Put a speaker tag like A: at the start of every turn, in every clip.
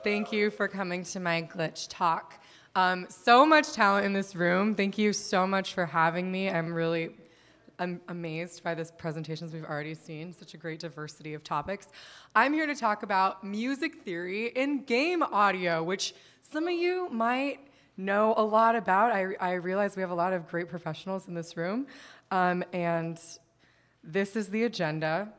A: Thank you for coming to my glitch talk. So much talent in this room. Thank you so much for having me. I'm amazed by the presentations we've already seen, such a great diversity of topics. I'm here to talk about music theory in game audio, which some of you might know a lot about. I realize we have a lot of great professionals in this room, and this is the agenda.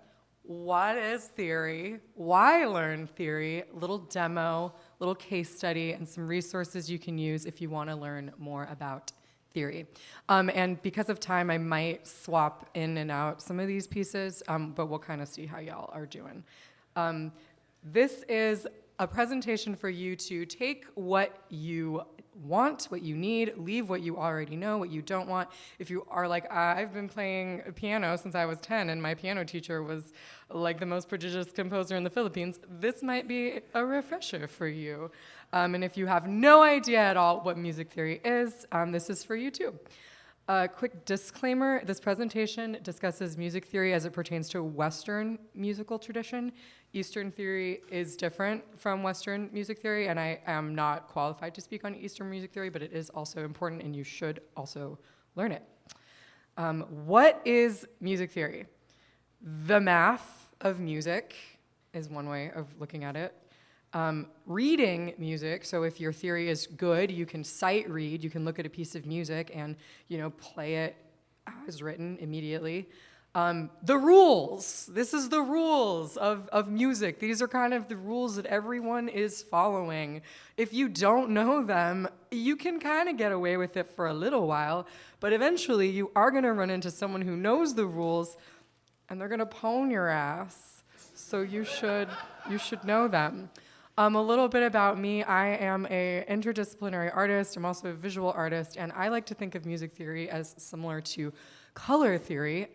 A: What is theory? Why learn theory? Little demo, little case study, and some resources you can use if you want to learn more about theory. And because of time, I might swap in and out some of these pieces, but we'll kind of see how y'all are doing. This is a presentation for you to take what you want, what you need, leave what you already know, what you don't want. If you are like, I've been playing piano since I was 10 and my piano teacher was like the most prodigious composer in the Philippines, this might be a refresher for you. And if you have no idea at all what music theory is, this is for you too. A quick disclaimer, this presentation discusses music theory as it pertains to Western musical tradition. Eastern theory is different from Western music theory, and I am not qualified to speak on Eastern music theory, but it is also important, and you should also learn it. What is music theory? The math of music is one way of looking at it. Reading music, so if your theory is good, you can sight read, you can look at a piece of music and, play it as written immediately. The rules, this is the rules of music. These are kind of the rules that everyone is following. If you don't know them, you can kind of get away with it for a little while, but eventually you are gonna run into someone who knows the rules and they're gonna pwn your ass. So you should know them. A little bit about me, I am an interdisciplinary artist, I'm also a visual artist, and I like to think of music theory as similar to color theory.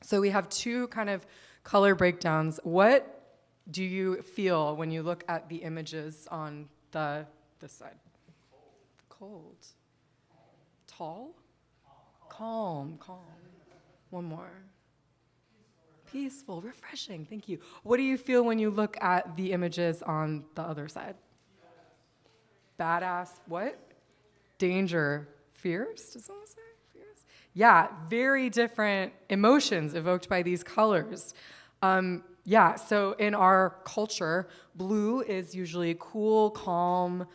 A: So we have two kind of color breakdowns. What do you feel when you look at the images on this side? Cold. Tall? Calm. One more. Peaceful, refreshing, thank you. What do you feel when you look at the images on the other side? Badass, what? Danger, fierce, does someone say? Fierce? Yeah, very different emotions evoked by these colors. So in our culture, blue is usually cool, calm,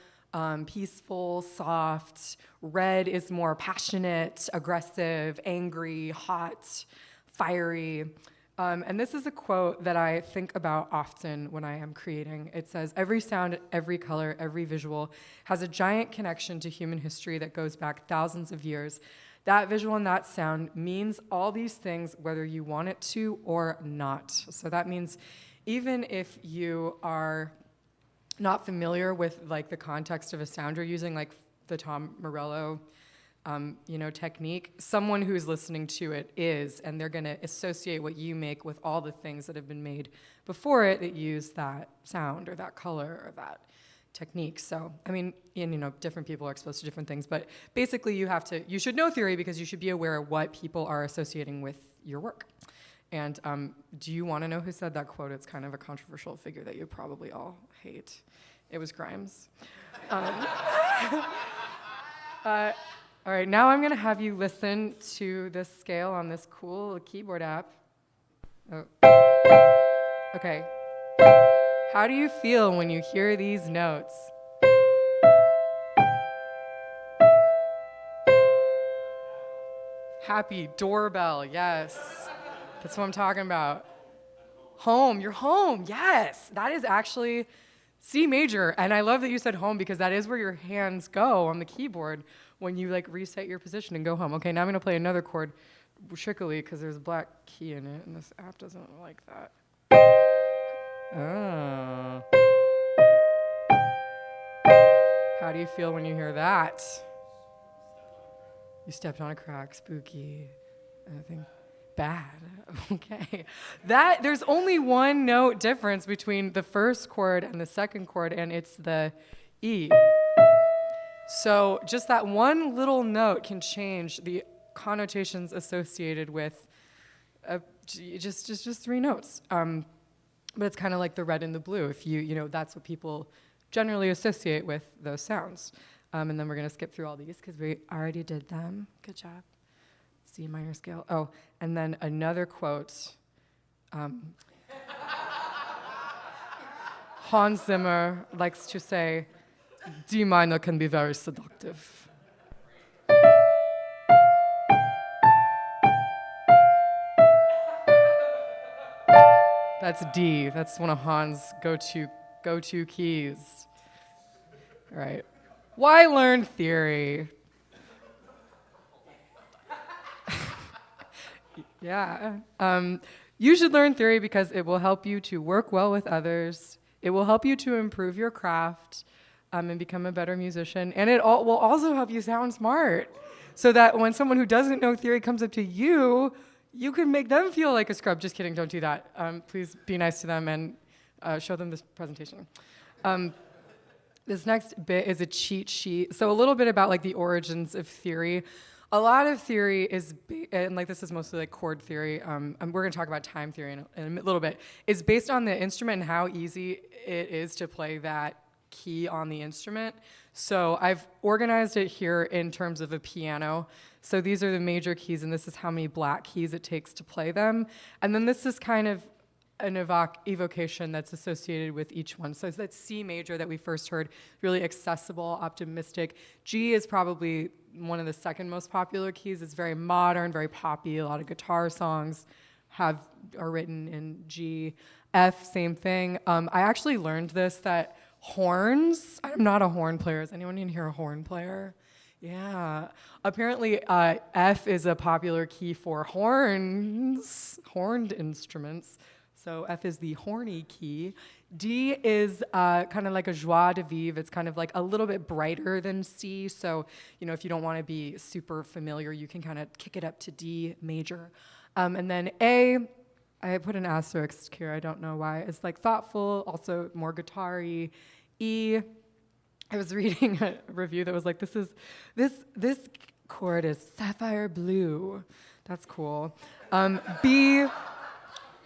A: peaceful, soft. Red is more passionate, aggressive, angry, hot, fiery. And this is a quote that I think about often when I am creating. It says, "Every sound, every color, every visual has a giant connection to human history that goes back thousands of years. That visual and that sound means all these things whether you want it to or not." So that means even if you are not familiar with like the context of a sound you're using, like the Tom Morello technique, someone who's listening to it is, and they're gonna associate what you make with all the things that have been made before it that use that sound or that color or that technique. So, different people are exposed to different things, but basically you should know theory because you should be aware of what people are associating with your work. And do you wanna know who said that quote? It's kind of a controversial figure that you probably all hate. It was Grimes. All right, now I'm gonna have you listen to this scale on this cool keyboard app. Oh. Okay. How do you feel when you hear these notes? Happy, doorbell, yes. That's what I'm talking about. Home, you're home, yes. That is actually C major, and I love that you said home because that is where your hands go on the keyboard when you reset your position and go home. Okay, now I'm gonna play another chord trickily because there's a black key in it, and this app doesn't like that. Oh. How do you feel when you hear that? You stepped on a crack, spooky, anything bad. Okay. There's only one note difference between the first chord and the second chord, and it's the E. So just that one little note can change the connotations associated with just three notes. but it's kind of like the red and the blue. If that's what people generally associate with those sounds. And then we're going to skip through all these because we already did them. Good job. C minor scale. Oh, and then another quote. Hans Zimmer likes to say, D minor can be very seductive. That's D. That's one of Hans' go-to keys. All right. Why learn theory? Yeah. You should learn theory because it will help you to work well with others. It will help you to improve your craft and become a better musician. And it will also help you sound smart so that when someone who doesn't know theory comes up to you, you can make them feel like a scrub. Just kidding, don't do that. Please be nice to them and show them this presentation. This next bit is a cheat sheet. So a little bit about like the origins of theory. A lot of theory is, and like this is mostly like chord theory, and we're gonna talk about time theory in a little bit, is based on the instrument and how easy it is to play that key on the instrument. So I've organized it here in terms of a piano. So these are the major keys, and this is how many black keys it takes to play them. And then this is kind of an evocation that's associated with each one. So that's C major that we first heard, really accessible, optimistic. G is probably one of the second most popular keys. It's very modern, very poppy. A lot of guitar songs are written in G. F, same thing. I actually learned this, that horns, I'm not a horn player. Is anyone in here a horn player? Yeah. Apparently, F is a popular key for horned instruments. So F is the horny key. D is kind of like a joie de vivre. It's kind of like a little bit brighter than C. So, if you don't want to be super familiar, you can kind of kick it up to D major. And then A, I put an asterisk here. I don't know why. It's like thoughtful, also more guitar-y. E, I was reading a review that was like, this chord is sapphire blue. That's cool. B.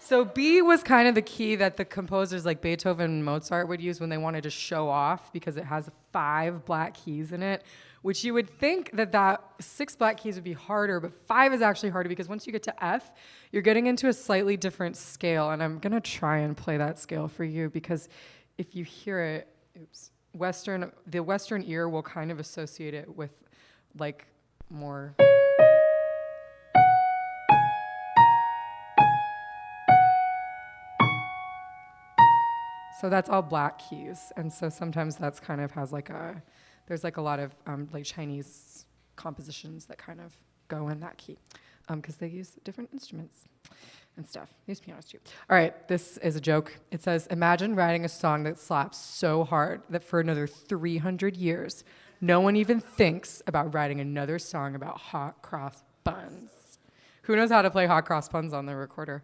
A: So B was kind of the key that the composers like Beethoven and Mozart would use when they wanted to show off because it has 5 black keys in it, which you would think that 6 black keys would be harder, but 5 is actually harder because once you get to F, you're getting into a slightly different scale, and I'm gonna try and play that scale for you because if you hear it, the Western ear will kind of associate it with like more. So that's all black keys, and so sometimes that's kind of has there's like a lot of like Chinese compositions that kind of go in that key, because they use different instruments and stuff. These pianos too. All right, this is a joke. It says, imagine writing a song that slaps so hard that for another 300 years, no one even thinks about writing another song about hot cross buns. Who knows how to play hot cross buns on the recorder?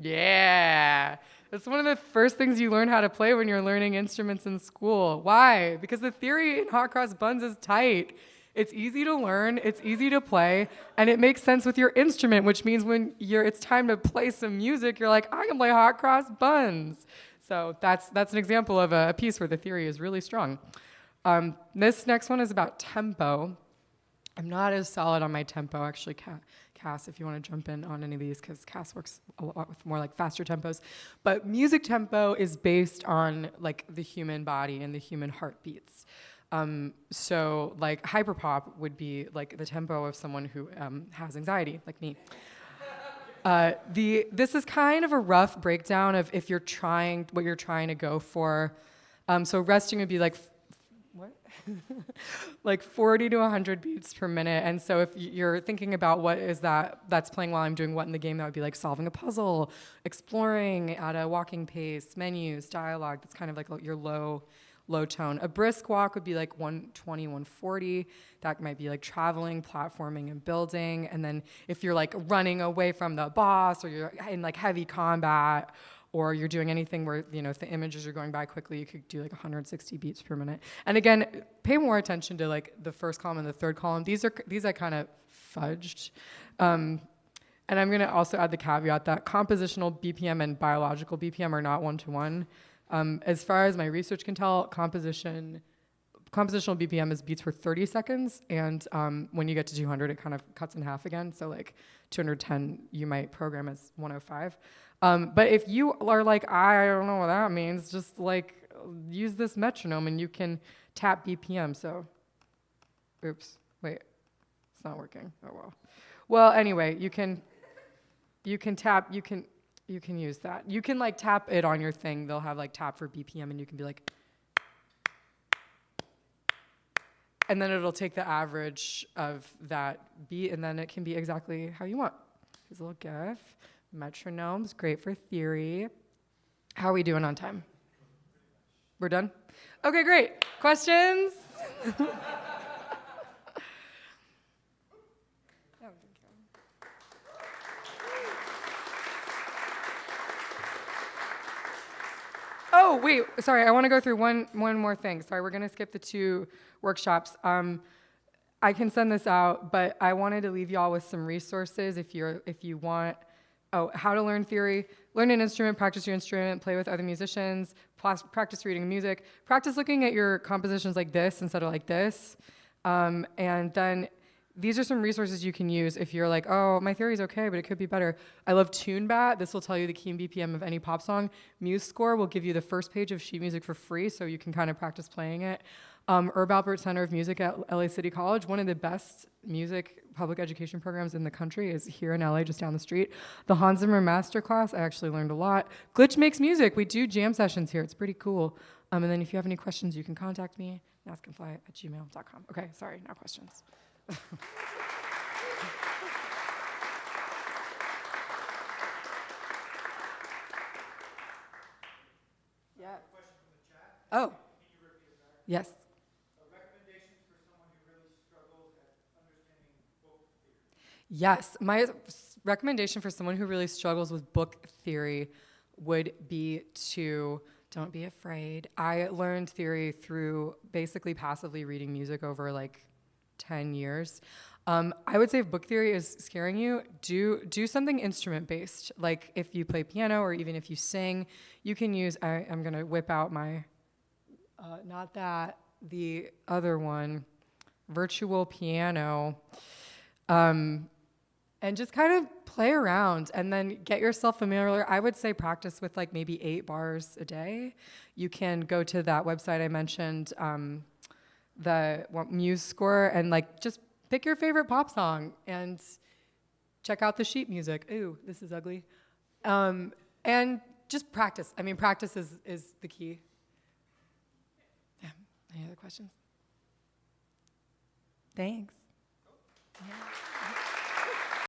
A: Yeah. That's one of the first things you learn how to play when you're learning instruments in school. Why? Because the theory in hot cross buns is tight. It's easy to learn, it's easy to play, and it makes sense with your instrument, which means when it's time to play some music, you're like, I can play hot cross buns. So that's an example of a piece where the theory is really strong. This next one is about tempo. I'm not as solid on my tempo, actually, Cass, if you want to jump in on any of these, because Cass works a lot with more like faster tempos. But music tempo is based on like the human body and the human heartbeats. So like hyperpop would be like the tempo of someone who has anxiety, like me. This is kind of a rough breakdown of what you're trying to go for. So resting would be like, like 40 to 100 beats per minute. And so if you're thinking about what is that's playing while I'm doing what in the game, that would be like solving a puzzle, exploring at a walking pace, menus, dialogue. That's kind of like your low tone. A brisk walk would be like 120, 140. That might be like traveling, platforming, and building. And then if you're like running away from the boss, or you're in like heavy combat, or you're doing anything where if the images are going by quickly, you could do like 160 beats per minute. And again, pay more attention to like the first column and the third column. These I kind of fudged. And I'm going to also add the caveat that compositional BPM and biological BPM are not one-to-one. As far as my research can tell, compositional BPM is beats for 30 seconds, and when you get to 200, it kind of cuts in half again. So like 210, you might program as 105. But if you are like, I don't know what that means, just like use this metronome and you can tap BPM. So, oops, wait, it's not working. Oh well. Well, anyway, you can use that. You can like tap it on your thing. They'll have like tap for BPM, and you can be like, and then it'll take the average of that beat, and then it can be exactly how you want. Here's a little GIF. Metronomes, great for theory. How are we doing on time? We're done? Okay, great. Questions? Oh, wait, sorry, I want to go through one more thing. Sorry, we're going to skip the 2 workshops. I can send this out, but I wanted to leave y'all with some resources if you want. Oh, how to learn theory, learn an instrument, practice your instrument, play with other musicians, practice reading music, practice looking at your compositions like this instead of like this. And then these are some resources you can use if you're like, oh, my theory's okay, but it could be better. I love TuneBat. This will tell you the key and BPM of any pop song. MuseScore will give you the first page of sheet music for free, so you can kind of practice playing it. Herb Alpert Center of Music at LA City College, one of the best music public education programs in the country, is here in LA, just down the street. The Hans Zimmer Masterclass, I actually learned a lot. Glitch Makes Music, we do jam sessions here. It's pretty cool. And then if you have any questions, you can contact me, askandfly@gmail.com. Okay, sorry, now questions. Yeah. Oh. Yes. Yes, my recommendation for someone who really struggles with book theory would be to don't be afraid. I learned theory through basically passively reading music over like 10 years. I would say if book theory is scaring you, do something instrument-based. Like if you play piano or even if you sing, you can use, I'm going to whip out my, not that, the other one, virtual piano. And just kind of play around and then get yourself familiar. I would say practice with like maybe 8 bars a day. You can go to that website I mentioned, the MuseScore, and like just pick your favorite pop song and check out the sheet music. Ooh, this is ugly. And just practice. I mean, practice is the key. Yeah. Any other questions? Thanks.